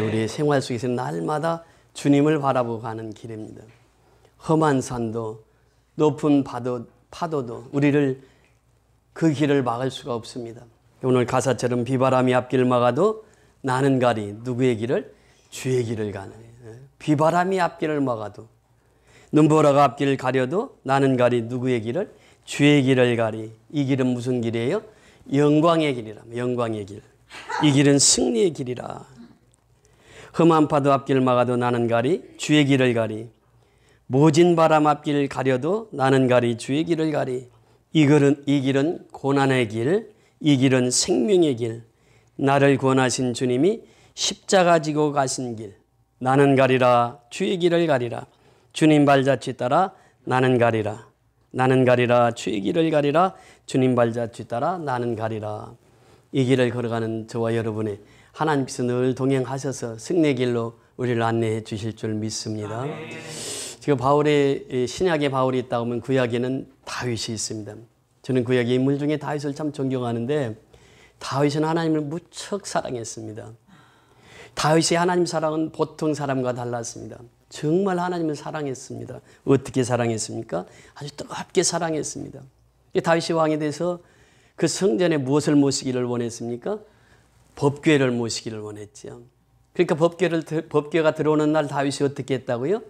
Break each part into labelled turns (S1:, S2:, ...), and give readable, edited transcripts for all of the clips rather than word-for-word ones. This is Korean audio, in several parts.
S1: 우리의 생활 속에서 날마다 주님을 바라보고 가는 길입니다. 험한 산도 높은 파도도 우리를 그 길을 막을 수가 없습니다. 오늘 가사처럼 비바람이 앞길 막아도 나는 가리 누구의 길을? 주의 길을 가는 거예요. 비바람이 앞길을 막아도 눈보라가 앞길을 가려도 나는 가리 누구의 길을? 주의 길을 가리. 이 길은 무슨 길이에요? 영광의 길이라. 영광의 길. 이 길은 승리의 길이라. 험한 파도 앞길을 막아도 나는 가리 주의 길을 가리. 모진 바람 앞길을 가려도 나는 가리 주의 길을 가리. 이 길은 고난의 길, 이 길은 생명의 길. 나를 구원하신 주님이 십자가 지고 가신 길. 나는 가리라 주의 길을 가리라. 주님 발자취 따라 나는 가리라. 나는 가리라 주의 길을 가리라. 주님 발자취 따라 나는 가리라. 이 길을 걸어가는 저와 여러분의 하나님께서 늘 동행하셔서 승리의 길로 우리를 안내해 주실 줄 믿습니다. 지금 신약의 바울이 있다 보면 구약에는 다윗이 있습니다. 저는 구약의 인물 중에 다윗을 참 존경하는데 다윗은 하나님을 무척 사랑했습니다. 다윗의 하나님 사랑은 보통 사람과 달랐습니다. 정말 하나님을 사랑했습니다. 어떻게 사랑했습니까? 아주 뜨겁게 사랑했습니다. 다윗이 왕이 돼서 그 성전에 무엇을 모시기를 원했습니까? 법궤를 모시기를 원했죠. 그러니까 법궤가 들어오는 날 다윗이 어떻게 했다고요?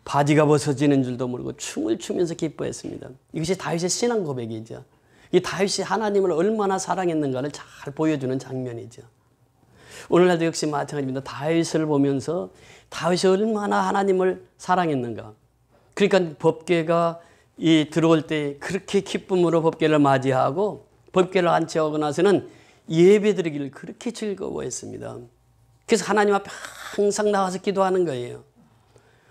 S1: 바지가 벗어지는 줄도 모르고 춤을 추면서 기뻐했습니다. 이것이 다윗의 신앙 고백이죠. 이 다윗이 하나님을 얼마나 사랑했는가를 잘 보여주는 장면이죠. 오늘날도 역시 마찬가지입니다. 다윗을 보면서 다윗이 얼마나 하나님을 사랑했는가. 그러니까 법궤가 들어올 때 그렇게 기쁨으로 법궤를 맞이하고 법궤를 안치하고 나서는 예배드리기를 그렇게 즐거워했습니다. 그래서 하나님 앞에 항상 나와서 기도하는 거예요.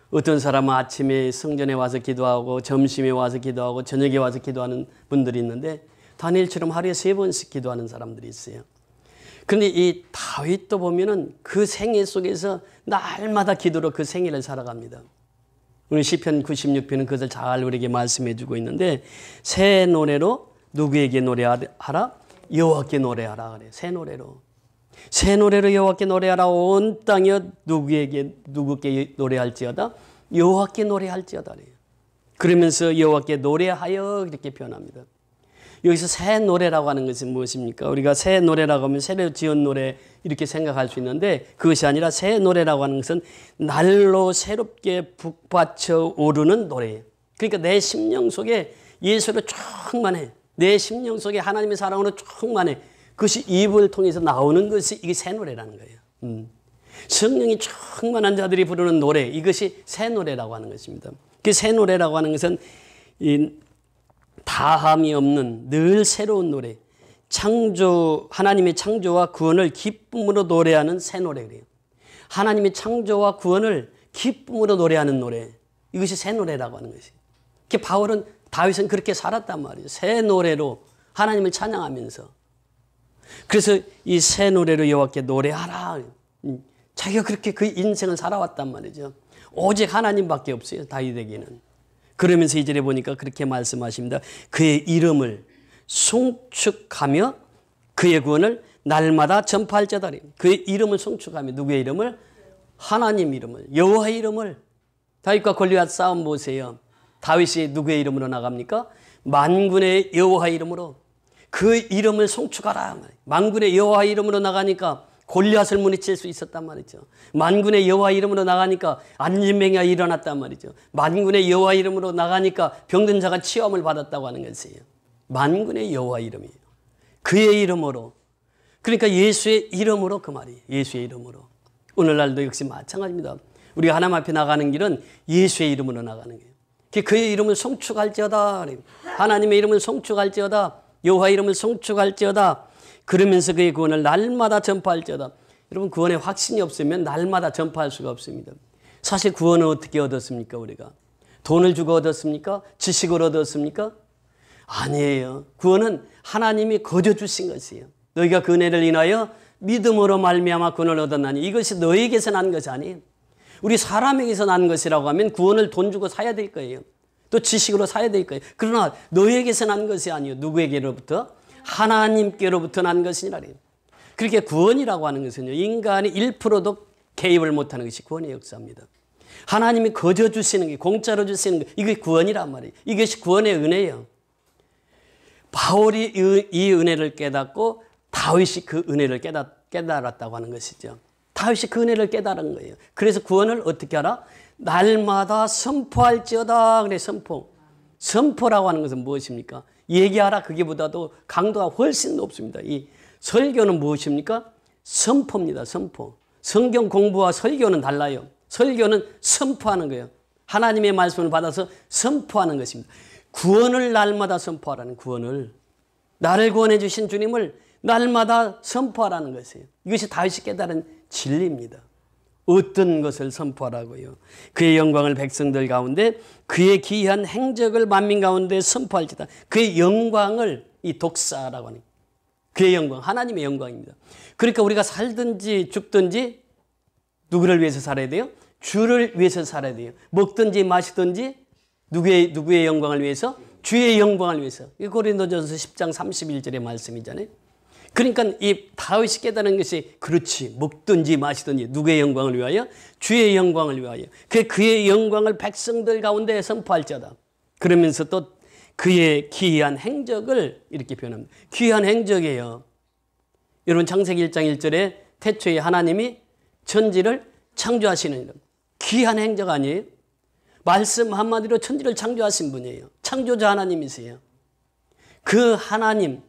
S1: 어떤 사람은 아침에 성전에 와서 기도하고 점심에 와서 기도하고 저녁에 와서 기도하는 분들이 있는데 다니엘처럼 하루에 3번씩 기도하는 사람들이 있어요. 그런데 이 다윗도 보면은 그 생애 속에서 날마다 기도로 그 생애를 살아갑니다. 오늘 시편 96편은 그것을 잘 우리에게 말씀해 주고 있는데 새 노래로 누구에게 노래하라? 여호와께 노래하라 그래. 새 노래로 여호와께 노래하라. 온 땅이여 누구께 노래할지어다? 여호와께 노래할지어다 그래요. 그러면서 여호와께 노래하여 이렇게 표현합니다. 여기서 새 노래라고 하는 것은 무엇입니까? 우리가 새 노래라고 하면 새로 지은 노래 이렇게 생각할 수 있는데 그것이 아니라 새 노래라고 하는 것은 날로 새롭게 북받쳐 오르는 노래예요. 그러니까 내 심령 속에 예수로 충만해. 내 심령 속에 하나님의 사랑으로 충만해. 그것이 입을 통해서 나오는 것이 이게 새 노래라는 거예요. 성령이 충만한 자들이 부르는 노래, 이것이 새 노래라고 하는 것입니다. 그 새 노래라고 하는 것은 다함이 없는 늘 새로운 노래, 하나님의 창조와 구원을 기쁨으로 노래하는 새 노래래요. 하나님의 창조와 구원을 기쁨으로 노래하는 노래, 이것이 새 노래라고 하는 것이에요. 다윗은 그렇게 살았단 말이에요. 새 노래로 하나님을 찬양하면서. 그래서 이 새 노래로 여호와께 노래하라. 자기가 그렇게 그 인생을 살아왔단 말이죠. 오직 하나님밖에 없어요. 다윗에게는. 그러면서 2절에 보니까 그렇게 말씀하십니다. 그의 이름을 송축하며 그의 구원을 날마다 전파할지어다. 그의 이름을 송축하며 누구의 이름을? 하나님 이름을, 여호와의 이름을. 다윗과 골리앗 싸움 보세요. 다윗이 누구의 이름으로 나갑니까? 만군의 여호와의 이름으로. 그 이름을 송축하라. 만군의 여호와의 이름으로 나가니까 골리앗을 물리칠 수 있었단 말이죠. 만군의 여호와의 이름으로 나가니까 안진병이가 일어났단 말이죠. 만군의 여호와의 이름으로 나가니까 병든 자가 치유함을 받았다고 하는 것이에요. 만군의 여호와의 이름이에요. 그의 이름으로. 그러니까 예수의 이름으로 그 말이에요. 예수의 이름으로. 오늘날도 역시 마찬가지입니다. 우리가 하나님 앞에 나가는 길은 예수의 이름으로 나가는 거예요. 그의 이름을 송축할지어다. 하나님의 이름을 송축할지어다. 여호와의 이름을 송축할지어다. 그러면서 그의 구원을 날마다 전파할지어다. 여러분, 구원에 확신이 없으면 날마다 전파할 수가 없습니다. 사실 구원은 어떻게 얻었습니까? 우리가 돈을 주고 얻었습니까? 지식으로 얻었습니까? 아니에요. 구원은 하나님이 거저 주신 것이에요. 너희가 그 은혜를 인하여 믿음으로 말미암아 구원을 얻었나니 이것이 너희에게서 난 것이 아니에요. 우리 사람에게서 난 것이라고 하면 구원을 돈 주고 사야 될 거예요. 또 지식으로 사야 될 거예요. 그러나 너희에게서 난 것이 아니에요. 누구에게로부터? 하나님께로부터 난 것이니라. 그렇게 구원이라고 하는 것은요, 인간이 1%도 개입을 못하는 것이 구원의 역사입니다. 하나님이 거저 주시는 게, 공짜로 주시는 게, 이게 구원이란 말이에요. 이것이 구원의 은혜예요. 바울이 이 은혜를 깨닫고 다윗이 그 은혜를 깨달았다고 하는 것이죠. 다윗이 그 은혜를 깨달은 거예요. 그래서 구원을 어떻게 하라? 날마다 선포할지어다. 그래, 선포. 선포라고 하는 것은 무엇입니까? 얘기하라. 그게보다도 강도가 훨씬 높습니다. 이 설교는 무엇입니까? 선포입니다. 선포. 성경 공부와 설교는 달라요. 설교는 선포하는 거예요. 하나님의 말씀을 받아서 선포하는 것입니다. 구원을 날마다 선포하라는, 구원을, 나를 구원해 주신 주님을 날마다 선포하라는 것이에요. 이것이 다윗이 깨달은 진리입니다. 어떤 것을 선포하라고요? 그의 영광을 백성들 가운데, 그의 기이한 행적을 만민 가운데 선포할지다. 그의 영광을, 이 독사라고 하는, 그의 영광, 하나님의 영광입니다. 그러니까 우리가 살든지 죽든지 누구를 위해서 살아야 돼요? 주를 위해서 살아야 돼요. 먹든지 마시든지 누구의 영광을 위해서? 주의 영광을 위해서. 이 고린도전서 10장 31절의 말씀이잖아요. 그러니까 이 다윗이 깨달은 것이, 그렇지, 먹든지 마시든지 누구의 영광을 위하여? 주의 영광을 위하여. 그의 영광을 백성들 가운데 선포할지어다. 그러면서 또 그의 기이한 행적을 이렇게 표현합니다. 기이한 행적이에요. 여러분, 창세기 1장 1절에 태초에 하나님이 천지를 창조하시는, 기이한 행적 아니에요? 말씀 한마디로 천지를 창조하신 분이에요. 창조자 하나님이세요. 그 하나님,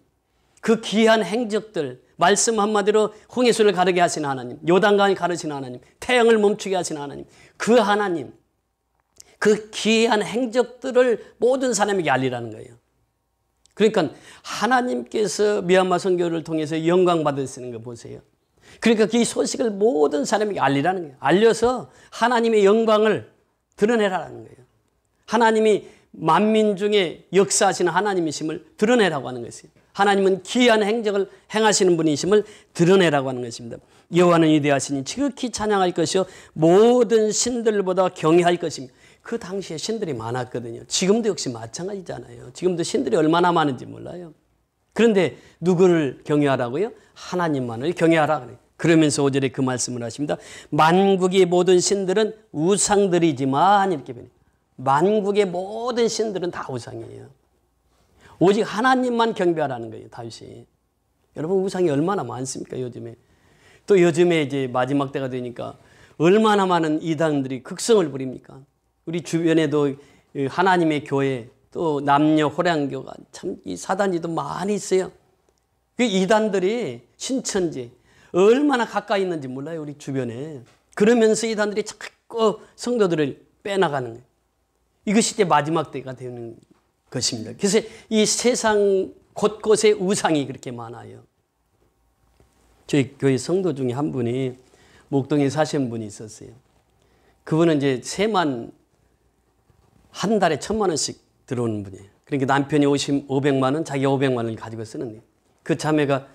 S1: 그 귀한 행적들, 말씀 한마디로 홍해수를 가르게 하신 하나님, 요단강을 가르치는 하나님, 태양을 멈추게 하신 하나님, 그 하나님, 그 귀한 행적들을 모든 사람에게 알리라는 거예요. 그러니까 하나님께서 미얀마 선교를 통해서 영광 받으시는 거 보세요. 그러니까 이 소식을 모든 사람에게 알리라는 거예요. 알려서 하나님의 영광을 드러내라는 거예요. 하나님이 만민 중에 역사하시는 하나님이심을 드러내라고 하는 것이에요. 하나님은 기이한 행적을 행하시는 분이심을 드러내라고 하는 것입니다. 여호와는 위대하시니 지극히 찬양할 것이요 모든 신들보다 경외할 것입니다. 그 당시에 신들이 많았거든요. 지금도 역시 마찬가지잖아요. 지금도 신들이 얼마나 많은지 몰라요. 그런데 누구를 경외하라고요? 하나님만을 경외하라 그래요. 그러면서 5절에 그 말씀을 하십니다. 만국의 모든 신들은 우상들이지만, 이렇게 변해요. 만국의 모든 신들은 다 우상이에요. 오직 하나님만 경배하라는 거예요, 다윗이. 여러분, 우상이 얼마나 많습니까, 요즘에. 또 요즘에 이제 마지막 때가 되니까 얼마나 많은 이단들이 극성을 부립니까? 우리 주변에도 하나님의 교회, 또 남녀 호랑교가 참 이 사단지도 많이 있어요. 그 이단들이 신천지 얼마나 가까이 있는지 몰라요, 우리 주변에. 그러면서 이단들이 자꾸 성도들을 빼나가는 거예요. 이것이 이제 마지막 때가 되는 것입니다. 그래서 이 세상 곳곳에 우상이 그렇게 많아요. 저희 교회 성도 중에 한 분이 목동에 사시는 분이 있었어요. 그분은 이제 세만 한 달에 1,000만 원씩 들어오는 분이에요. 그러니까 남편이 500만 원, 자기가 500만 원을 가지고 쓰는 거예요. 그 자매가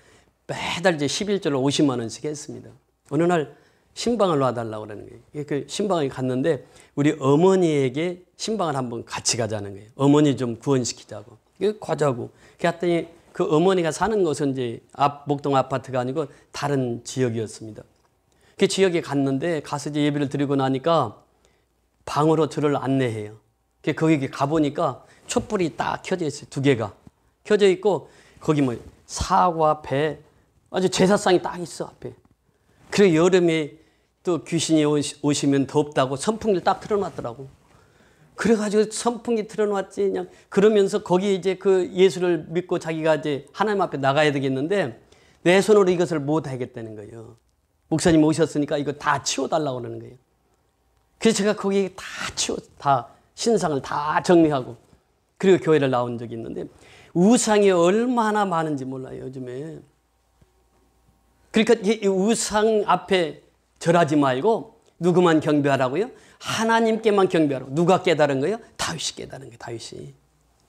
S1: 매달 이제 11조를 50만 원씩 했습니다. 어느 날 신방을 놔달라고 그러는 거예요. 그 신방에 갔는데 우리 어머니에게 신방을 한번 같이 가자는 거예요. 어머니 좀 구원시키자고. 가자고. 그랬더니 그 어머니가 사는 곳은 이제 목동 아파트가 아니고 다른 지역이었습니다. 그 지역에 갔는데 가서 이제 예배를 드리고 나니까 방으로 저를 안내해요. 거기 가보니까 촛불이 딱 켜져 있어요. 2개가. 켜져 있고 거기 뭐 사과, 배, 아주 제사상이 딱 있어 앞에. 그리고 여름에 또 귀신이 오시면 덥다고 선풍기를 딱 틀어놨더라고. 그래가지고 선풍기 틀어놨지 그냥 그러면서 거기 이제 그 예수를 믿고 자기가 이제 하나님 앞에 나가야 되겠는데 내 손으로 이것을 못 하겠다는 거예요. 목사님 오셨으니까 이거 다 치워달라고 그러는 거예요. 그래서 제가 거기 다 신상을 다 정리하고 그리고 교회를 나온 적이 있는데 우상이 얼마나 많은지 몰라요, 요즘에. 그러니까 이 우상 앞에 절하지 말고 누구만 경배하라고요? 하나님께만 경배하라고. 누가 깨달은 거예요? 다윗이 깨달은 거예요, 다윗이.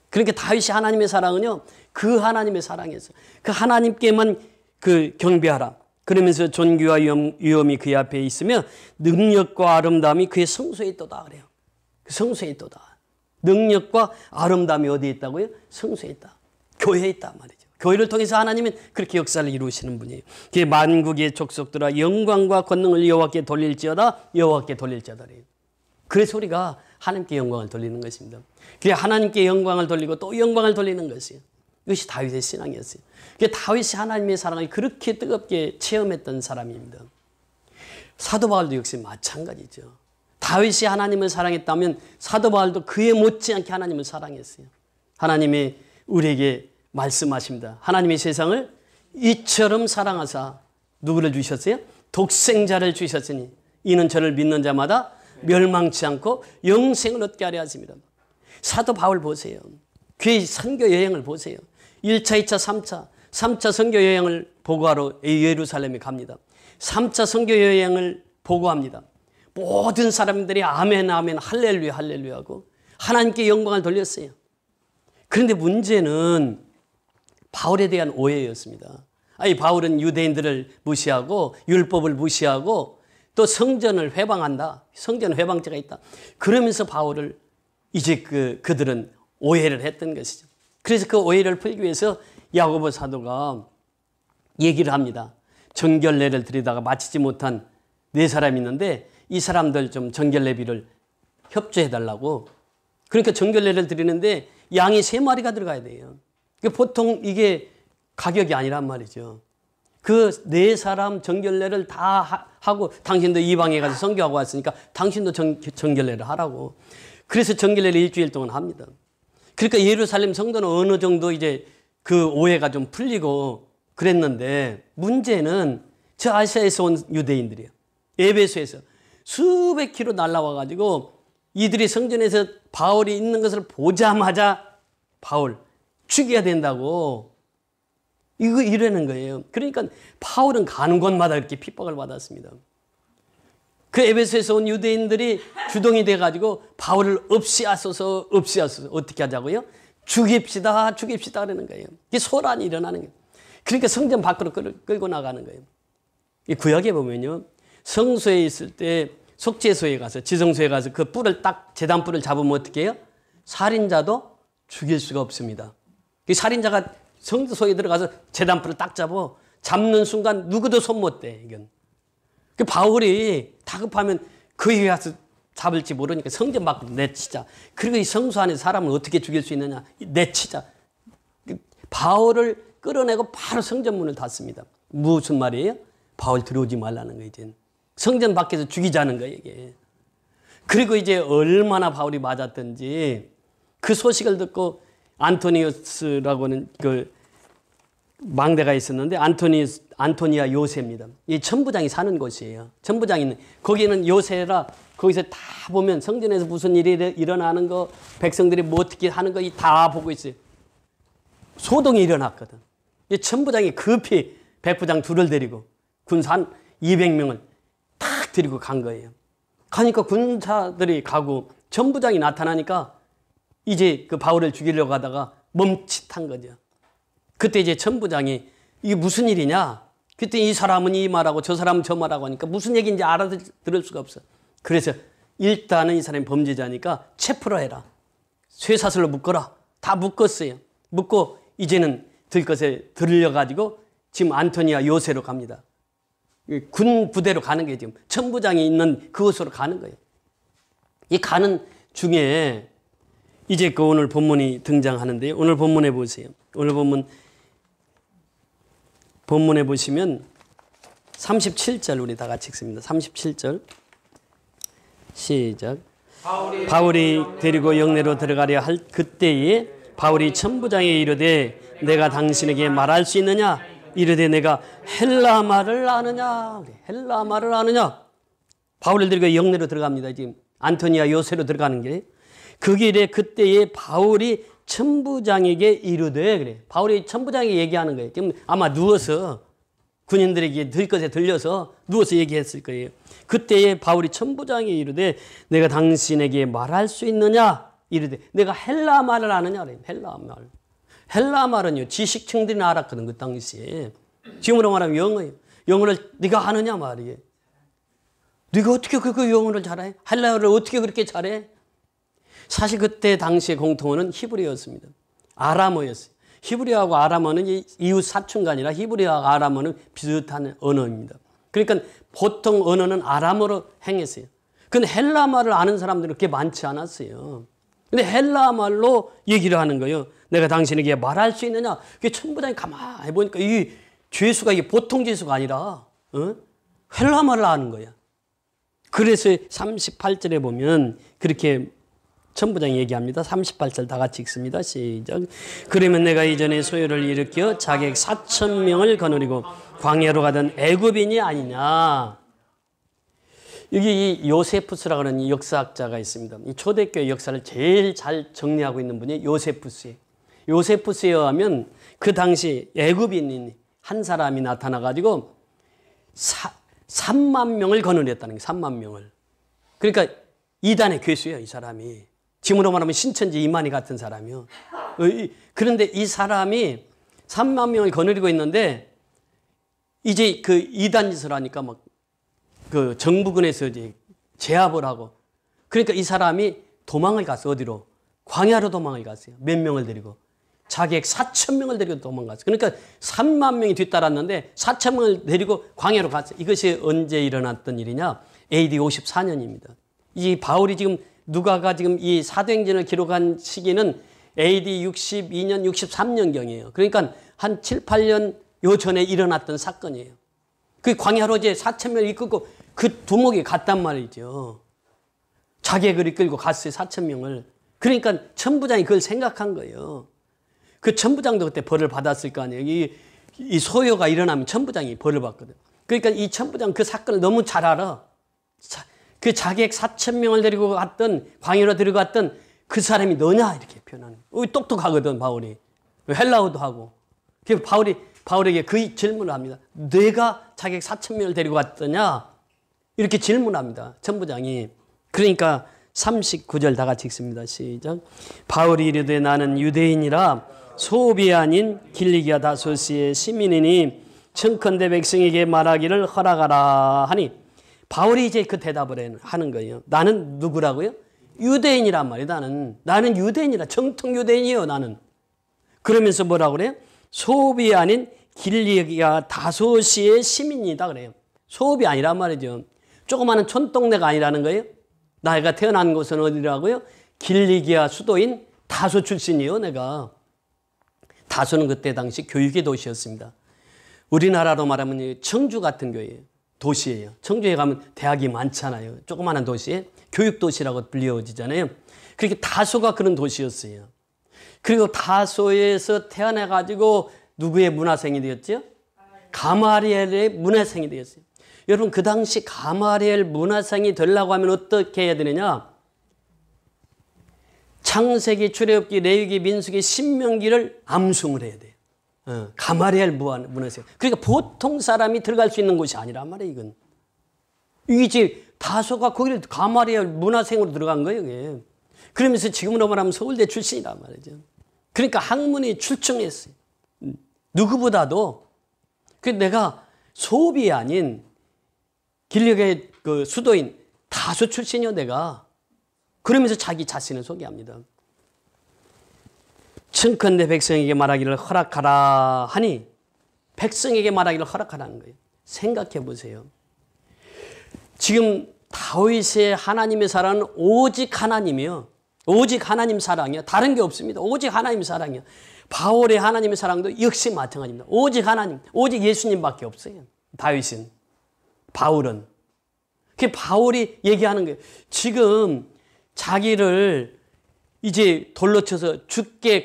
S1: 그러니까 다윗이 하나님의 사랑은요, 그 하나님의 사랑에서 그 하나님께만 그 경배하라. 그러면서 존귀와 위엄이 그의 앞에 있으며 능력과 아름다움이 그의 성소에 있도다 그래요. 그 성소에 있도다. 능력과 아름다움이 어디에 있다고요? 성소에 있다. 교회에 있단 말이죠. 교회를 통해서 하나님은 그렇게 역사를 이루시는 분이에요. 그 만국의 족속들아 영광과 권능을 여호와께 돌릴지어다. 여호와께 돌릴지어다. 그래서 우리가 하나님께 영광을 돌리는 것입니다. 그 하나님께 영광을 돌리고 또 영광을 돌리는 것이에요. 이것이 다윗의 신앙이었어요. 그 다윗이 하나님의 사랑을 그렇게 뜨겁게 체험했던 사람입니다. 사도 바울도 역시 마찬가지죠. 다윗이 하나님을 사랑했다면 사도 바울도 그에 못지않게 하나님을 사랑했어요. 하나님이 우리에게 말씀하십니다. 하나님의 세상을 이처럼 사랑하사 누구를 주셨어요? 독생자를 주셨으니 이는 저를 믿는 자마다 멸망치 않고 영생을 얻게 하려 하십니다. 사도 바울 보세요. 그의 선교 여행을 보세요. 1차, 2차, 3차. 3차 선교 여행을 보고하러 예루살렘에 갑니다. 3차 선교 여행을 보고합니다. 모든 사람들이 아멘 아멘 할렐루야 할렐루야 하고 하나님께 영광을 돌렸어요. 그런데 문제는 바울에 대한 오해였습니다. 아니 바울은 유대인들을 무시하고 율법을 무시하고 또 성전을 회방한다. 성전 회방죄가 있다. 그러면서 바울을 이제 그들은 오해를 했던 것이죠. 그래서 그 오해를 풀기 위해서 야고보 사도가 얘기를 합니다. 정결례를 드리다가 마치지 못한 4사람이 있는데 이 사람들 좀 정결례비를 협조해달라고. 그러니까 정결례를 드리는데 양이 3마리가 들어가야 돼요. 보통 이게 가격이 아니란 말이죠. 그 4사람 정결례를 다 하고 당신도 이방에 가서 선교하고 왔으니까 당신도 정결례를 하라고. 그래서 정결례를 일주일 동안 합니다. 그러니까 예루살렘 성도는 어느 정도 이제 그 오해가 좀 풀리고 그랬는데 문제는 저 아시아에서 온 유대인들이에요. 에베소에서 수백 킬로 날라와 가지고 이들이 성전에서 바울이 있는 것을 보자마자 바울 죽여야 된다고 이러는 거예요. 그러니까 바울은 가는 곳마다 이렇게 핍박을 받았습니다. 그 에베소에서 온 유대인들이 주동이 돼가지고 바울을 없이하소서 어떻게 하자고요? 죽입시다 그러는 거예요. 이게 소란이 일어나는 거예요. 그러니까 성전 밖으로 끌고 나가는 거예요. 이 구약에 보면요, 성소에 있을 때 속죄소에 가서 지성소에 가서 그 뿔을 딱 제단 뿔을 잡으면 어떻게 해요? 살인자도 죽일 수가 없습니다. 이 살인자가 성소에 들어가서 제단 뿔을 딱 잡는 순간 누구도 손 못 대. 이건. 그 바울이 다급하면 그에 가서 잡을지 모르니까 성전 밖으로 내치자. 그리고 이 성소 안에 사람을 어떻게 죽일 수 있느냐? 내치자. 바울을 끌어내고 바로 성전문을 닫습니다. 무슨 말이에요? 바울 들어오지 말라는 거예요. 이제 성전 밖에서 죽이자는 거예요. 이게. 그리고 이제 얼마나 바울이 맞았던지 그 소식을 듣고 안토니우스라고는 그 망대가 있었는데 안토니아 요새입니다. 이 천부장이 사는 곳이에요. 천부장이 있는 거기는 요새라 거기서 다 보면 성전에서 무슨 일이 일어나는 거 백성들이 뭐 어떻게 하는 거 다 보고 있어요. 소동이 일어났거든. 이 천부장이 급히 백부장 둘을 데리고 군사 한 200명을 탁 데리고 간 거예요. 가니까 군사들이 가고 천부장이 나타나니까 이제 그 바울을 죽이려고 하다가 멈칫한 거죠. 그때 이제 천부장이 이게 무슨 일이냐? 그때 이 사람은 이 말하고 저 사람은 저 말하고 하니까 무슨 얘기인지 알아들을 수가 없어. 그래서 일단은 이 사람이 범죄자니까 체포를 해라. 쇠사슬로 묶어라. 다 묶었어요. 묶고 이제는 들것에 들려가지고 지금 안토니아 요새로 갑니다. 군 부대로 가는 게 지금 천부장이 있는 그곳으로 가는 거예요. 이 가는 중에 이제 그 오늘 본문이 등장하는데요. 오늘 본문에 보세요. 오늘 본문에 보시면 37절 우리 다 같이 읽습니다. 37절 시작. 바울이 데리고 영내로 들어가려 할 그때에 바울이 천부장에 이르되 내가 당신에게 말할 수 있느냐? 이르되 내가 헬라 말을 아느냐? 헬라 말을 아느냐? 바울을 데리고 영내로 들어갑니다. 지금 안토니아 요새로 들어가는 게. 그 길에 그때에 바울이 천부장에게 이르되 그래. 바울이 천부장에게 얘기하는 거예요. 지금 아마 누워서 군인들에게 들것에 들려서 누워서 얘기했을 거예요. 그때에 바울이 천부장에게 이르되 내가 당신에게 말할 수 있느냐? 이르되 내가 헬라 말을 아느냐? 그래. 헬라 말. 헬라 말은요 지식층들이 알았거든 그 당시에. 지금으로 말하면 영어예요. 영어를 네가 아느냐 말이에요. 네가 어떻게 그 영어를 잘해? 헬라어를 어떻게 그렇게 잘해? 사실 그때 당시의 공통어는 히브리어였습니다. 아람어였어요. 히브리어하고 아람어는 이웃 사촌가 아니라 히브리어하고 아람어는 비슷한 언어입니다. 그러니까 보통 언어는 아람어로 행했어요. 근데 헬라 말을 아는 사람들은 그렇게 많지 않았어요. 근데 헬라 말로 얘기를 하는 거예요. 내가 당신에게 말할 수 있느냐? 그게 천부장이 가만히 보니까 이 죄수가 이게 보통 죄수가 아니라 헬라 말을 아는 거야. 그래서 38절에 보면 그렇게 천부장이 얘기합니다. 38절 다 같이 읽습니다. 시작. 그러면 내가 이전에 소요를 일으켜 자객 4,000명을 거느리고 광야로 가던 애굽인이 아니냐. 여기 이 요세푸스라고 하는 이 역사학자가 있습니다. 이 초대교회 역사를 제일 잘 정리하고 있는 분이 요세푸스예요. 요세푸스에 의하면 그 당시 애굽인인 한 사람이 나타나가지고 3만 명을 거느렸다는 거예요. 3만 명을. 그러니까 이단의 괴수예요, 이 사람이. 지금으로 말하면 신천지 이만희 같은 사람이요. 그런데 이 사람이 3만 명을 거느리고 있는데 이제 그 이단 짓을 하니까 막 그 정부군에서 이제 제압을 하고 그러니까 이 사람이 도망을 갔어. 어디로? 광야로 도망을 갔어요. 몇 명을 데리고. 자객 4,000명을 데리고 도망갔어요. 그러니까 3만 명이 뒤따랐는데 4,000명을 데리고 광야로 갔어요. 이것이 언제 일어났던 일이냐? AD 54년입니다. 이 바울이 지금 누가가 지금 이 사도행전을 기록한 시기는 AD 62년, 63년경이에요. 그러니까 한 7, 8년 요 전에 일어났던 사건이에요. 그 광야로 이제 4,000명을 이끌고 그 두목이 갔단 말이죠. 자객을 이끌고 갔어요. 4,000명을. 그러니까 천부장이 그걸 생각한 거예요. 그 천부장도 그때 벌을 받았을 거 아니에요. 이 소요가 일어나면 천부장이 벌을 받거든. 그러니까 이 천부장 그 사건을 너무 잘 알아. 그 자객 4,000명을 데리고 갔던 광야로 들어갔던 그 사람이 너냐 이렇게 표현하는 거예요. 똑똑하거든 바울이. 헬라어도 하고. 그래서 바울에게 그 질문을 합니다. 내가 자객 4,000명을 데리고 갔더냐? 이렇게 질문합니다. 천부장이. 그러니까 39절 다 같이 읽습니다. 시작. 바울이 이르되 나는 유대인이라 소비 아닌 길리기아 다소시의 시민이니 청컨대 백성에게 말하기를 허락하라 하니 바울이 이제 그 대답을 하는 거예요. 나는 누구라고요? 유대인이란 말이에요. 나는 유대인이라 정통 유대인이에요. 나는. 그러면서 뭐라고 그래요? 소비 아닌 길리기아 다소시의 시민이다 그래요. 소비 아니란 말이죠. 조그마한 촌동네가 아니라는 거예요. 내가 태어난 곳은 어디라고요? 길리기아 수도인 다소 출신이에요. 내가. 다소는 그때 당시 교육의 도시였습니다. 우리나라로 말하면 청주 같은 교회예요. 도시예요. 청주에 가면 대학이 많잖아요. 조그마한 도시에 교육도시라고 불려지잖아요. 그렇게 다소가 그런 도시였어요. 그리고 다소에서 태어나가지고 누구의 문화생이 되었죠? 가마리엘의 문화생이 되었어요. 여러분 그 당시 가마리엘 문화생이 되려고 하면 어떻게 해야 되느냐? 창세기, 출애굽기, 레위기, 민수기, 신명기를 암송을 해야 돼요. 가마리엘 문화생. 그러니까 보통 사람이 들어갈 수 있는 곳이 아니란 말이에요. 이건. 이게 다소가 거기를 가마리엘 문화생으로 들어간 거예요. 이게. 그러면서 지금으로 말하면 서울대 출신이란 말이죠. 그러니까 학문이 출중했어요. 누구보다도. 그래서 내가 소비 아닌 길리기아의 그 수도인 다소 출신이요 내가. 그러면서 자기 자신을 소개합니다. 청컨대 백성에게 말하기를 허락하라 하니 백성에게 말하기를 허락하라는 거예요. 생각해 보세요. 지금 다윗의 하나님의 사랑은 오직 하나님이요. 오직 하나님 사랑이요. 다른 게 없습니다. 오직 하나님 사랑이요. 바울의 하나님의 사랑도 역시 마찬가지입니다. 오직 하나님, 오직 예수님밖에 없어요. 다윗은, 바울은. 그 바울이 얘기하는 거예요. 지금 자기를 이제 돌로 쳐서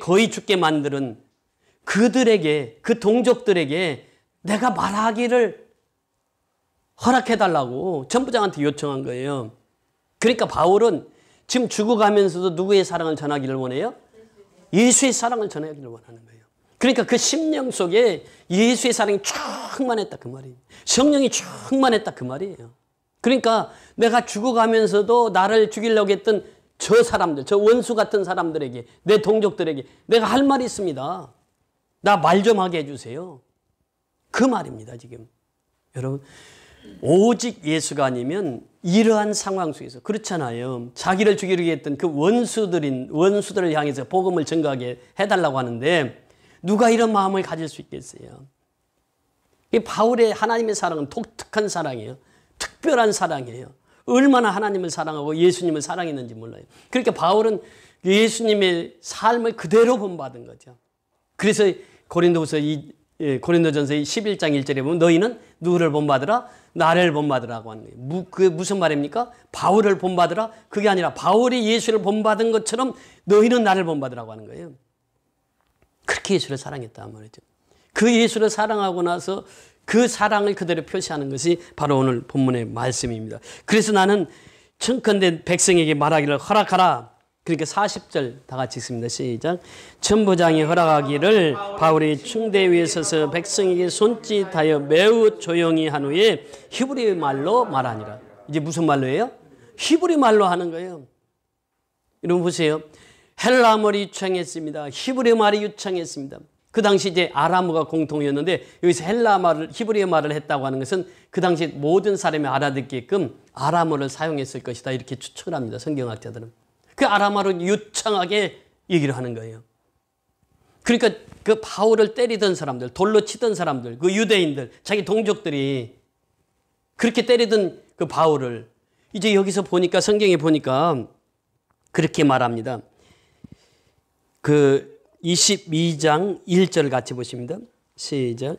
S1: 거의 죽게 만드는 그들에게, 그 동족들에게 내가 말하기를 허락해달라고 천부장한테 요청한 거예요. 그러니까 바울은 지금 죽어가면서도 누구의 사랑을 전하기를 원해요? 예수의 사랑을 전하기를 원하는 거예요. 그러니까 그 심령 속에 예수의 사랑이 충만했다 그 말이에요. 성령이 충만했다 그 말이에요. 그러니까 내가 죽어가면서도 나를 죽이려고 했던 저 사람들, 저 원수 같은 사람들에게, 내 동족들에게 내가 할 말이 있습니다. 나 말 좀 하게 해주세요. 그 말입니다 지금. 여러분 오직 예수가 아니면 이러한 상황 속에서 그렇잖아요. 자기를 죽이려고 했던 그 원수들을 향해서 복음을 전가하게 해달라고 하는데 누가 이런 마음을 가질 수 있겠어요? 이 바울의 하나님의 사랑은 독특한 사랑이에요. 특별한 사랑이에요. 얼마나 하나님을 사랑하고 예수님을 사랑했는지 몰라요. 그러니까 바울은 예수님의 삶을 그대로 본받은 거죠. 그래서 고린도전서 11장 1절에 보면 너희는 누구를 본받으라? 나를 본받으라고 하는 거예요. 그게 무슨 말입니까? 바울을 본받으라? 그게 아니라 바울이 예수를 본받은 것처럼 너희는 나를 본받으라고 하는 거예요. 그렇게 예수를 사랑했단 말이죠. 그 예수를 사랑하고 나서 그 사랑을 그대로 표시하는 것이 바로 오늘 본문의 말씀입니다. 그래서 나는 청컨대 백성에게 말하기를 허락하라. 그러니까 40절 다 같이 읽습니다. 시작. 천부장이 허락하기를 바울이 충대 위에 서서 백성에게 손짓하여 매우 조용히 한 후에 히브리 말로 말하니라. 이제 무슨 말로예요? 히브리 말로 하는 거예요. 여러분 보세요. 헬라말이 유창했습니다. 히브리 말이 유창했습니다. 그 당시 이제 아람어가 공통이었는데 여기서 히브리 말을 했다고 하는 것은 그 당시 모든 사람이 알아듣게끔 아람어를 사용했을 것이다. 이렇게 추측을 합니다. 성경학자들은. 그 아람어로 유창하게 얘기를 하는 거예요. 그러니까 그 바울을 때리던 사람들, 돌로 치던 사람들, 그 유대인들, 자기 동족들이 그렇게 때리던 그 바울을 이제 여기서 보니까 성경에 보니까 그렇게 말합니다. 그 22장 1절 같이 보십니다. 시작.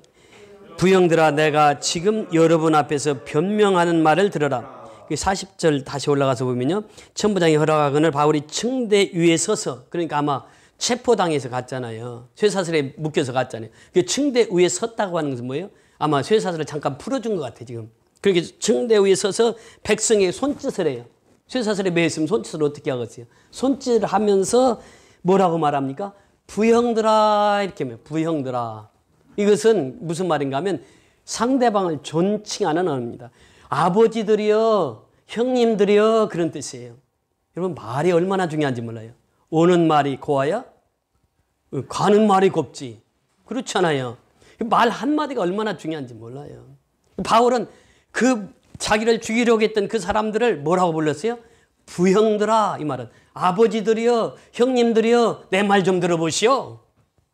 S1: 부형들아 내가 지금 여러분 앞에서 변명하는 말을 들어라. 40절 다시 올라가서 보면요. 천부장이 허락하거늘 바울이 층대 위에 서서 그러니까 아마 체포당해서 갔잖아요. 쇠사슬에 묶여서 갔잖아요. 그 층대 위에 섰다고 하는 것은 뭐예요? 아마 쇠사슬을 잠깐 풀어준 것 같아요. 지금. 그렇게 층대 위에 서서 백성의 손짓을 해요. 쇠사슬에 매였으면 손짓을 어떻게 하겠어요? 손짓을 하면서 뭐라고 말합니까? 부형들아 이렇게 하면 부형들아. 이것은 무슨 말인가 하면 상대방을 존칭하는 언어입니다. 아버지들이여 형님들이여 그런 뜻이에요. 여러분 말이 얼마나 중요한지 몰라요. 오는 말이 고와야 가는 말이 곱지. 그렇잖아요. 말 한마디가 얼마나 중요한지 몰라요. 바울은 그 자기를 죽이려고 했던 그 사람들을 뭐라고 불렀어요? 부형들아. 이 말은 아버지들이여 형님들이여 내 말 좀 들어보시오.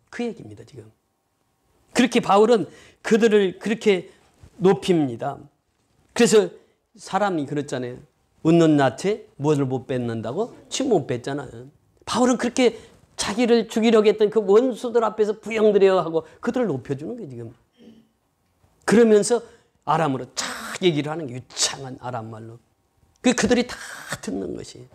S1: 그 얘기입니다. 지금. 그렇게 바울은 그들을 그렇게 높입니다. 그래서 사람이 그렇잖아요. 웃는 낯에 무엇을 못 뱉는다고? 침 못 뱉잖아요. 바울은 그렇게 자기를 죽이려고 했던 그 원수들 앞에서 부형들이여 하고 그들을 높여주는 거예요. 지금. 그러면서 아람어로 쫙 얘기를 하는 게 유창한 아람말로. 그들이 다 듣는 것이.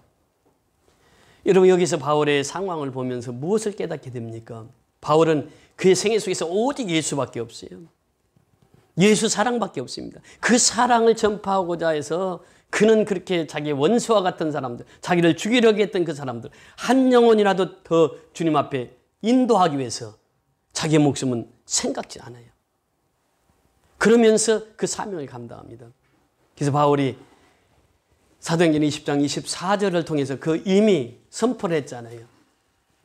S1: 여러분 여기서 바울의 상황을 보면서 무엇을 깨닫게 됩니까? 바울은 그의 생애 속에서 오직 예수밖에 없어요. 예수 사랑밖에 없습니다. 그 사랑을 전파하고자 해서 그는 그렇게 자기 원수와 같은 사람들, 자기를 죽이려고 했던 그 사람들 한 영혼이라도 더 주님 앞에 인도하기 위해서 자기의 목숨은 생각지 않아요. 그러면서 그 사명을 감당합니다. 그래서 바울이 사도행전 20장 24절을 통해서 그 이미 선포를 했잖아요.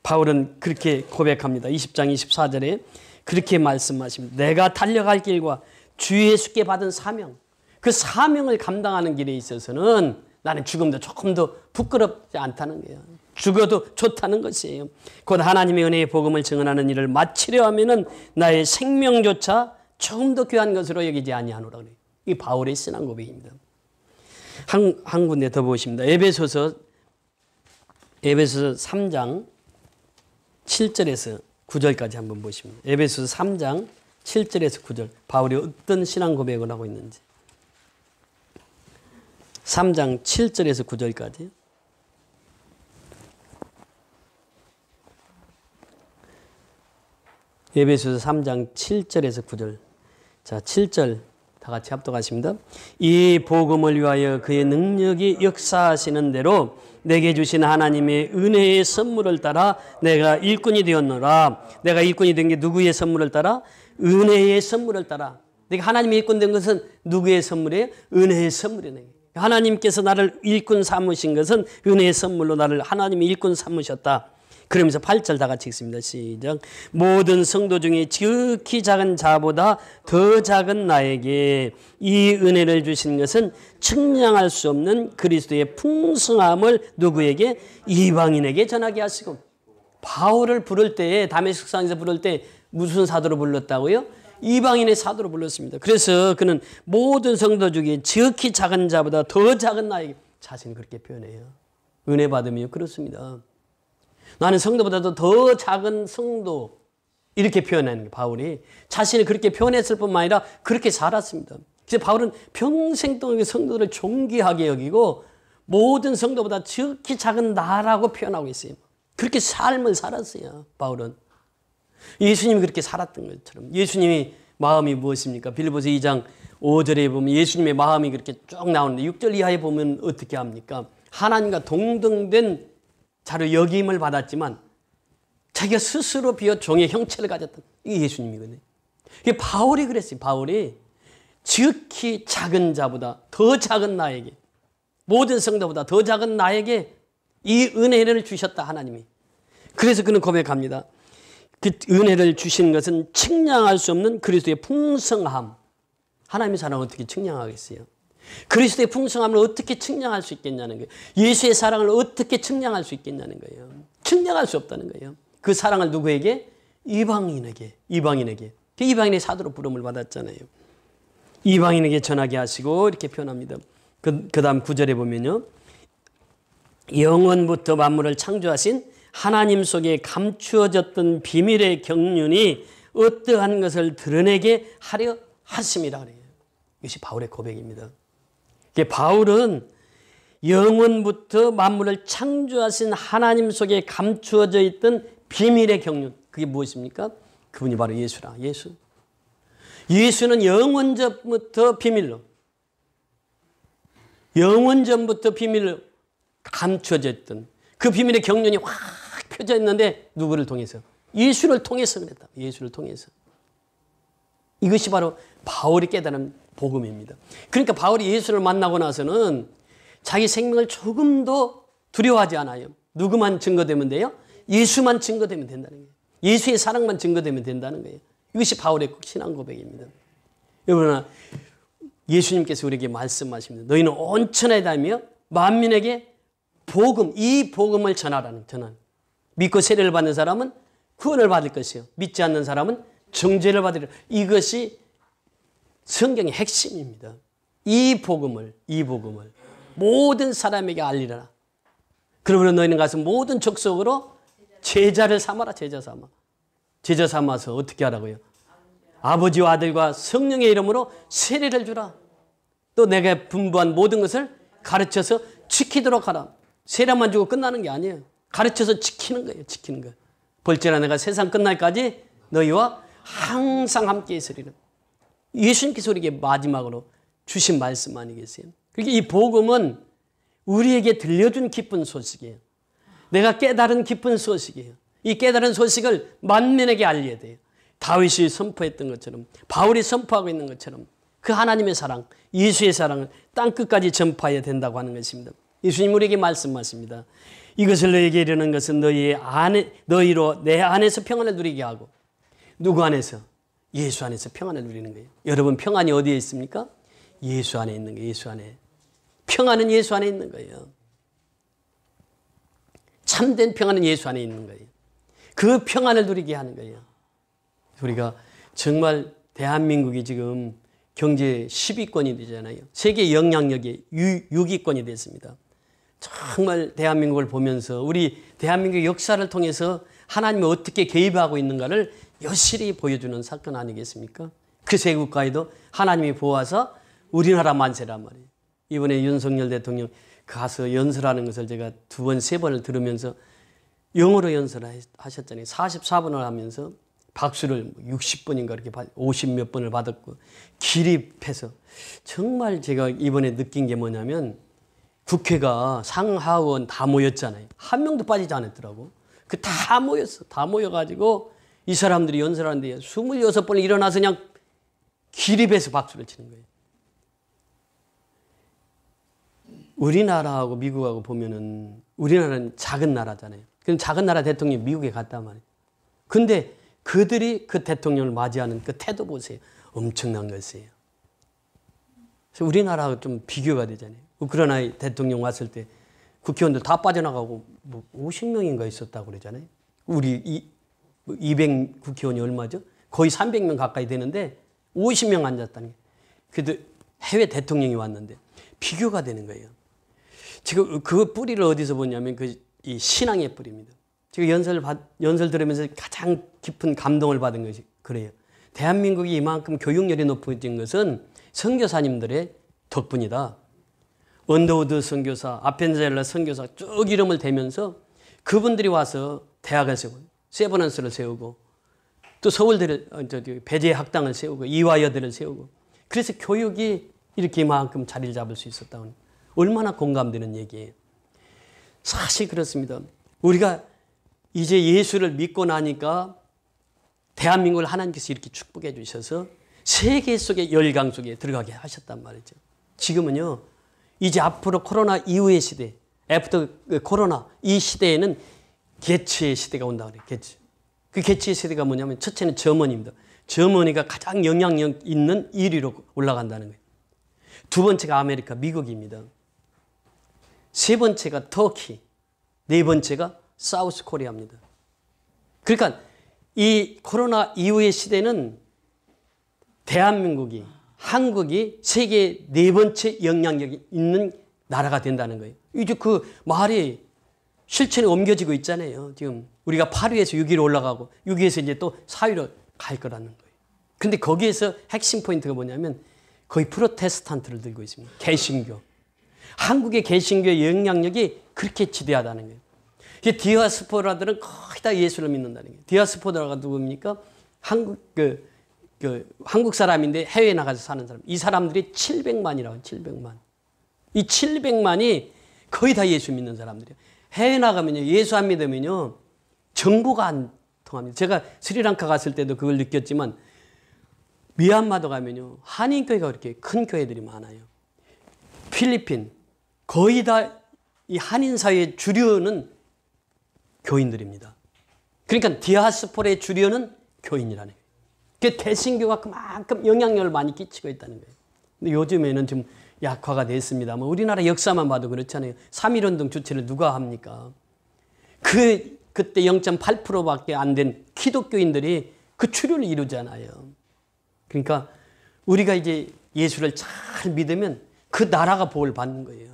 S1: 바울은 그렇게 고백합니다. 20장 24절에 그렇게 말씀하십니다. 내가 달려갈 길과 주 예수께 받은 사명, 그 사명을 감당하는 길에 있어서는 나는 죽음도 조금 더 부끄럽지 않다는 거예요. 죽어도 좋다는 것이에요. 곧 하나님의 은혜의 복음을 증언하는 일을 마치려 하면은 나의 생명조차 조금 더 귀한 것으로 여기지 아니하노라 그래요. 이 바울의 신앙 고백입니다. 한 군데 더 보십니다. 에베소서 3장 7절에서 9절까지 한번 보십니다. 에베소서 3장 7절에서 9절. 바울이 어떤 신앙 고백을 하고 있는지. 3장 7절에서 9절까지. 에베소서 3장 7절에서 9절. 자, 7절 다 같이 합독하십니다. 이 복음을 위하여 그의 능력이 역사하시는 대로 내게 주신 하나님의 은혜의 선물을 따라 내가 일꾼이 되었노라. 내가 일꾼이 된 게 누구의 선물을 따라? 은혜의 선물을 따라. 내가 하나님의 일꾼 된 것은 누구의 선물이에요? 은혜의 선물이네. 하나님께서 나를 일꾼 삼으신 것은 은혜의 선물로 나를 하나님의 일꾼 삼으셨다. 그러면서 8절 다 같이 읽습니다. 시작. 모든 성도 중에 지극히 작은 자보다 더 작은 나에게 이 은혜를 주신 것은 측량할 수 없는 그리스도의 풍성함을 누구에게? 이방인에게 전하게 하시고. 바울을 부를 때에 다메섹상에서 부를 때 무슨 사도로 불렀다고요? 이방인의 사도로 불렀습니다. 그래서 그는 모든 성도 중에 지극히 작은 자보다 더 작은 나에게 자신을 그렇게 표현해요. 은혜 받으면 그렇습니다. 나는 성도보다도 더 작은 성도 이렇게 표현하는 게 바울이 자신을 그렇게 표현했을 뿐만 아니라 그렇게 살았습니다. 그래서 바울은 평생 동안 성도들을 존귀하게 여기고 모든 성도보다 지극히 작은 나라고 표현하고 있어요. 그렇게 삶을 살았어요. 바울은. 예수님이 그렇게 살았던 것처럼. 예수님이 마음이 무엇입니까? 빌립보서 2장 5절에 보면 예수님의 마음이 그렇게 쭉 나오는데 6절 이하에 보면 어떻게 합니까? 하나님과 동등된 자로 여김을 받았지만 자기가 스스로 비어 종의 형체를 가졌던 이게 예수님이거든요. 이게 바울이 그랬어요. 바울이 지극히 작은 자보다 더 작은 나에게 모든 성도보다 더 작은 나에게 이 은혜를 주셨다 하나님이. 그래서 그는 고백합니다. 그 은혜를 주신 것은 측량할 수 없는 그리스도의 풍성함. 하나님의 사랑을 어떻게 측량하겠어요? 그리스도의 풍성함을 어떻게 측량할 수 있겠냐는 거예요. 예수의 사랑을 어떻게 측량할 수 있겠냐는 거예요. 측량할 수 없다는 거예요. 그 사랑을 누구에게? 이방인에게. 이방인의 사도로 부름을 받았잖아요. 이방인에게 전하게 하시고 이렇게 표현합니다. 그 다음 9절에 보면요. 영원부터 만물을 창조하신 하나님 속에 감추어졌던 비밀의 경륜이 어떠한 것을 드러내게 하려 하심이라 그래요. 이것이 바울의 고백입니다. 바울은 영원부터 만물을 창조하신 하나님 속에 감추어져 있던 비밀의 경륜. 그게 무엇입니까? 그분이 바로 예수라. 예수. 예수는 영원전부터 비밀로 감추어져 있던 그 비밀의 경륜이 확 펴져 있는데 누구를 통해서? 예수를 통해서 그랬다. 예수를 통해서. 이것이 바로 바울이 깨달은 복음입니다. 그러니까 바울이 예수를 만나고 나서는 자기 생명을 조금도 두려워하지 않아요. 누구만 증거되면 돼요? 예수만 증거되면 된다는 거예요. 예수의 사랑만 증거되면 된다는 거예요. 이것이 바울의 신앙 고백입니다. 여러분, 예수님께서 우리에게 말씀하십니다. 너희는 온 천하에 다니며 만민에게 복음, 이 복음을 전하라는 전한. 믿고 세례를 받는 사람은 구원을 받을 것이요. 믿지 않는 사람은 정죄를 받으리라. 이것이 성경의 핵심입니다. 이 복음을 모든 사람에게 알리라. 그러므로 너희는 가서 모든 족속으로 제자를 삼아라. 제자 삼아서 어떻게 하라고요? 아버지와 아들과 성령의 이름으로 세례를 주라. 또 내가 분부한 모든 것을 가르쳐서 지키도록 하라. 세례만 주고 끝나는 게 아니에요. 가르쳐서 지키는 거예요. 지키는 거. 볼지라 내가 세상 끝날까지 너희와 항상 함께 있으리라. 예수님께서 우리에게 마지막으로 주신 말씀 아니겠어요? 그러니까 이 복음은 우리에게 들려준 기쁜 소식이에요. 내가 깨달은 기쁜 소식이에요. 이 깨달은 소식을 만민에게 알려야 돼요. 다윗이 선포했던 것처럼, 바울이 선포하고 있는 것처럼 그 하나님의 사랑, 예수의 사랑을 땅끝까지 전파해야 된다고 하는 것입니다. 예수님 우리에게 말씀하십니다. 이것을 너희에게 이르는 것은 너희로 내 안에서 평안을 누리게 하고. 누구 안에서? 예수 안에서 평안을 누리는 거예요. 여러분, 평안이 어디에 있습니까? 예수 안에 있는 거예요. 예수 안에. 평안은 예수 안에 있는 거예요. 참된 평안은 예수 안에 있는 거예요. 그 평안을 누리게 하는 거예요. 우리가 정말 대한민국이 지금 경제 10위권이 되잖아요. 세계 영향력의 6위권이 됐습니다. 정말 대한민국을 보면서 우리 대한민국의 역사를 통해서 하나님이 어떻게 개입하고 있는가를 여실히 보여주는 사건 아니겠습니까? 그 세 국가에도 하나님이 보아서 우리나라 만세란 말이에요. 이번에 윤석열 대통령 가서 연설하는 것을 제가 2번, 3번을 들으면서 영어로 연설하셨잖아요. 44번을 하면서 박수를 60번인가 그렇게 50몇 번을 받았고 기립해서 정말 제가 이번에 느낀 게 뭐냐면 국회가 상하원 다 모였잖아요. 한 명도 빠지지 않았더라고. 그 다 모였어. 다 모여가지고 이 사람들이 연설하는데 26번을 일어나서 그냥 기립해서 박수를 치는 거예요. 우리나라하고 미국하고 보면은 우리나라는 작은 나라잖아요. 그럼 작은 나라 대통령이 미국에 갔단 말이에요. 근데 그들이 그 대통령을 맞이하는 그 태도 보세요. 엄청난 것이에요. 그래서 우리나라하고 좀 비교가 되잖아요. 우크라이나 대통령 왔을 때 국회의원들 다 빠져나가고 뭐 50명인가 있었다고 그러잖아요. 우리 200 국회의원이 얼마죠? 거의 300명 가까이 되는데 50명 앉았다는 게. 그래도 해외 대통령이 왔는데 비교가 되는 거예요. 지금 그 뿌리를 어디서 보냐면 이 신앙의 뿌리입니다. 제가 연설 들으면서 가장 깊은 감동을 받은 것이 그래요. 대한민국이 이만큼 교육열이 높아진 것은 선교사님들의 덕분이다. 언더우드 선교사, 아펜젤러 선교사 쭉 이름을 대면서 그분들이 와서 대학을 세우고 세브란스를 세우고 또 서울대를 배재 학당을 세우고 이화여대를 세우고 그래서 교육이 이렇게 이만큼 자리를 잡을 수 있었다고 하는 얼마나 공감되는 얘기예요. 사실 그렇습니다. 우리가 이제 예수를 믿고 나니까 대한민국을 하나님께서 이렇게 축복해 주셔서 세계 속의 열강 속에 들어가게 하셨단 말이죠. 지금은요, 이제 앞으로 코로나 이후의 시대, 애프터 코로나 이 시대에는 개츠의 시대가 온다고 그래요. 개츠. 그 개츠의 시대가 뭐냐면 첫째는 점원입니다. 점원이가 가장 영향력 있는 1위로 올라간다는 거예요. 두 번째가 아메리카, 미국입니다. 세 번째가 터키, 네 번째가 사우스 코리아입니다. 그러니까 이 코로나 이후의 시대는 대한민국이, 한국이 세계 네 번째 영향력이 있는 나라가 된다는 거예요. 이제 그 말이 실천에 옮겨지고 있잖아요. 지금 우리가 8위에서 6위로 올라가고 6위에서 이제 또 4위로 갈 거라는 거예요. 근데 거기에서 핵심 포인트가 뭐냐면 거의 프로테스탄트를 들고 있습니다. 개신교. 한국의 개신교의 영향력이 그렇게 지대하다는 거예요. 디아스포라들은 거의 다 예수를 믿는다는 거예요. 디아스포라가 누굽니까? 한국 사람인데 해외에 나가서 사는 사람. 이 사람들이 700만이라고 700만. 이 700만이 거의 다 예수 믿는 사람들이에요. 해외 나가면요, 예수 안 믿으면요, 정보가 안 통합니다. 제가 스리랑카 갔을 때도 그걸 느꼈지만, 미얀마도 가면요, 한인교회가 그렇게 큰 교회들이 많아요. 필리핀, 거의 다 이 한인 사회의 주류는 교인들입니다. 그러니까 디아스포라의 주류는 교인이라는 거예요. 그 개신교가 그만큼 영향력을 많이 끼치고 있다는 거예요. 근데 요즘에는 좀 약화가 됐습니다. 뭐 우리나라 역사만 봐도 그렇잖아요. 3.1운동 주체를 누가 합니까? 그때 0.8%밖에 안 된 기독교인들이 그 주류를 이루잖아요. 그러니까 우리가 이제 예수를 잘 믿으면 그 나라가 복을 받는 거예요.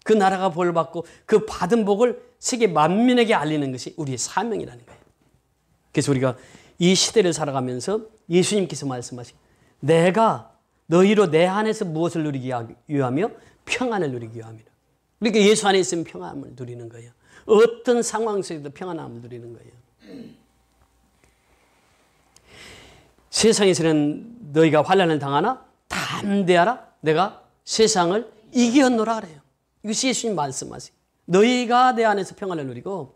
S1: 그 나라가 복을 받고 그 받은 복을 세계 만민에게 알리는 것이 우리의 사명이라는 거예요. 그래서 우리가 이 시대를 살아가면서 예수님께서 말씀하신 내가 너희로 내 안에서 무엇을 누리기 위하며 평안을 누리기 위함이라. 그러니까 예수 안에 있으면 평안을 누리는 거예요. 어떤 상황 속에도 평안함을 누리는 거예요. 세상에서는 너희가 환난을 당하나 담대하라. 내가 세상을 이겼노라 그래요. 이것이 예수님 말씀하세요. 너희가 내 안에서 평안을 누리고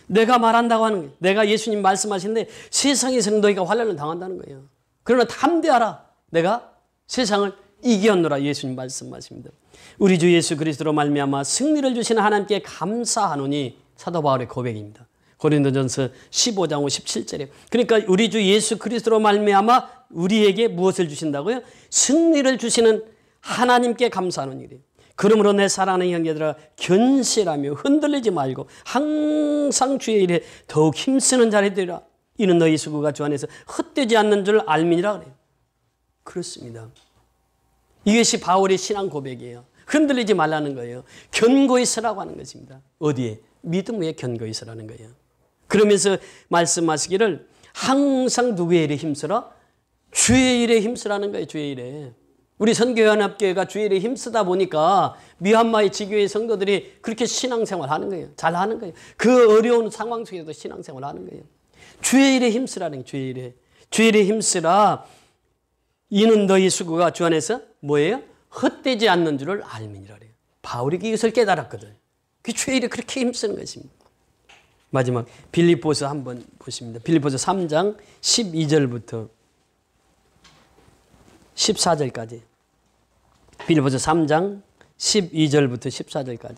S1: 내가 말한다고 하는 거예요. 내가 예수님 말씀하시는데 세상에서는 너희가 환난을 당한다는 거예요. 그러나 담대하라. 내가 세상을 이겼노라 예수님 말씀하십니다. 우리 주 예수 그리스도로 말미암아 승리를 주시는 하나님께 감사하노니 사도 바울의 고백입니다. 고린도전서 15장 57절에 그러니까 우리 주 예수 그리스도로 말미암아 우리에게 무엇을 주신다고요? 승리를 주시는 하나님께 감사하노니 이래요. 그러므로 내 사랑하는 형제들아 견실하며 흔들리지 말고 항상 주의 일에 더욱 힘쓰는 자리 되라. 이는 너희 수고가 주 안에서 헛되지 않는 줄 알미니라 그래요. 그렇습니다. 이것이 바울의 신앙 고백이에요. 흔들리지 말라는 거예요. 견고히 서라고 하는 것입니다. 어디에? 믿음 위에 견고히 서라는 거예요. 그러면서 말씀하시기를 항상 누구의 일에 힘쓰라? 주의 일에 힘쓰라는 거예요. 주의 일에. 우리 선교연합교회가 주의 일에 힘쓰다 보니까 미얀마의 지교회 성도들이 그렇게 신앙생활 하는 거예요. 잘 하는 거예요. 그 어려운 상황 속에서도 신앙생활 하는 거예요. 주의 일에 힘쓰라는 거예요. 주의 일에. 주의 일에 힘쓰라. 이는 너희 수고가 주 안에서 뭐예요? 헛되지 않는 줄을 알미니라 그래요. 바울이 이것을 깨달았거든. 그 주의 일에 그렇게 힘쓰는 것입니다. 마지막 빌립보서 한번 보십니다. 빌립보서 3장 12절부터 14절까지. 빌립보서 3장 12절부터 14절까지.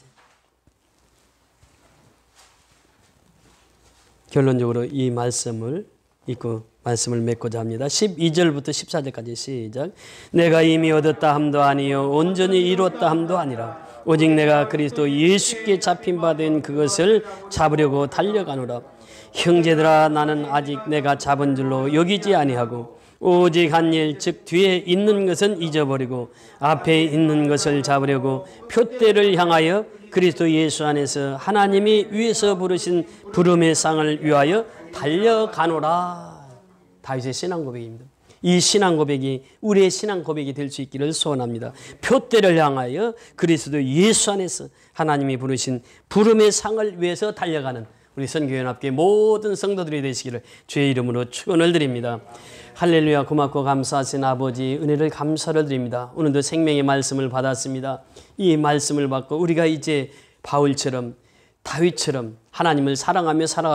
S1: 결론적으로 이 말씀을 읽고 말씀을 맺고자 합니다. 12절부터 14절까지 시작. 내가 이미 얻었다 함도 아니요 온전히 이뤘다 함도 아니라 오직 내가 그리스도 예수께 잡힌 바 된 그것을 잡으려고 달려가노라. 형제들아 나는 아직 내가 잡은 줄로 여기지 아니하고 오직 한 일 즉 뒤에 있는 것은 잊어버리고 앞에 있는 것을 잡으려고 표대를 향하여 그리스도 예수 안에서 하나님이 위에서 부르신 부름의 상을 위하여 달려가노라. 다윗의 신앙 고백입니다. 이 신앙 고백이 우리의 신앙 고백이 될 수 있기를 소원합니다. 표대를 향하여 그리스도 예수 안에서 하나님이 부르신 부름의 상을 위해서 달려가는 우리 선교연합교회 모든 성도들이 되시기를 주의 이름으로 축원을 드립니다. 할렐루야. 고맙고 감사하신 아버지 은혜를 감사를 드립니다. 오늘도 생명의 말씀을 받았습니다. 이 말씀을 받고 우리가 이제 바울처럼 다윗처럼 하나님을 사랑하며 살아가기